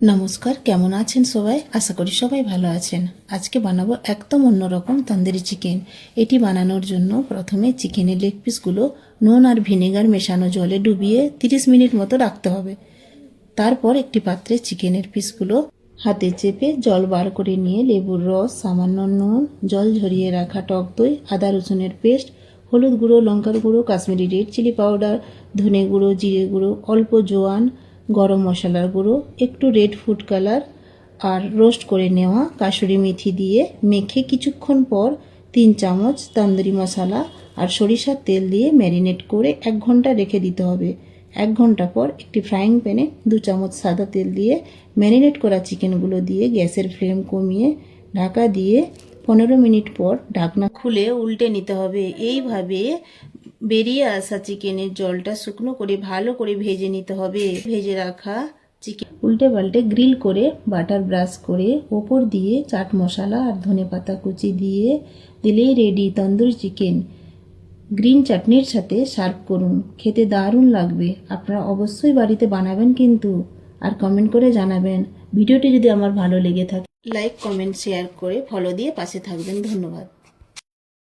নমস্কার, কেমন আছেন সবাই? আশা করি সবাই ভালো আছেন। আজকে বানাবো একদম অন্যরকম তন্দুরি চিকেন। এটি বানানোর জন্য প্রথমে চিকেনের লেগ পিসগুলো নুন আর ভিনেগার মেশানো জলে ডুবিয়ে 30 মিনিট মতো রাখতে হবে। তারপর একটি পাত্রে চিকেনের পিসগুলো হাতে চেপে জল বার করে নিয়ে লেবুর রস, সামান্য নুন, জল ঝরিয়ে রাখা টক দই, আদা রসুনের পেস্ট, হলুদ গুঁড়ো, লঙ্কার গুঁড়ো, কাশ্মীরি রেড চিলি পাউডার, ধনে গুঁড়ো, জিরে গুঁড়ো, অল্প জোয়ান, গরম মশলার গুঁড়ো, একটু রেড ফুড কালার আর রোস্ট করে নেওয়া কাসুরি মেথি দিয়ে মেখে কিছুক্ষণ পর 3 চামচ তন্দুরি মশলা আর সরিষার তেল দিয়ে ম্যারিনেট করে 1 ঘন্টা রেখে দিতে হবে। 1 ঘন্টা পর একটি ফ্রাইং প্যানে 2 চামচ সাদা তেল দিয়ে ম্যারিনেট করা চিকেনগুলো দিয়ে গ্যাসের ফ্লেম কমিয়ে ঢাকা দিয়ে 15 মিনিট পর ঢাকনা খুলে উল্টে নিতে হবে। এইভাবে বেরিয়ে আসা চিকেনের জলটা শুকনো করে ভালো করে ভেজে নিতে হবে। ভেজে রাখা চিকেন উল্টে পাল্টে গ্রিল করে বাটার ব্রাশ করে ওপর দিয়ে চাট মশলা আর ধনেপাতা কুচি দিয়ে দিলেই রেডি তন্দুরি চিকেন। গ্রিন চাটনির সাথে সার্ভ করুন, খেতে দারুণ লাগবে। আপনারা অবশ্যই বাড়িতে বানাবেন কিন্তু, আর কমেন্ট করে জানাবেন। ভিডিওটি যদি আমার ভালো লেগে থাকে লাইক, কমেন্ট, শেয়ার করে ফলো দিয়ে পাশে থাকবেন। ধন্যবাদ।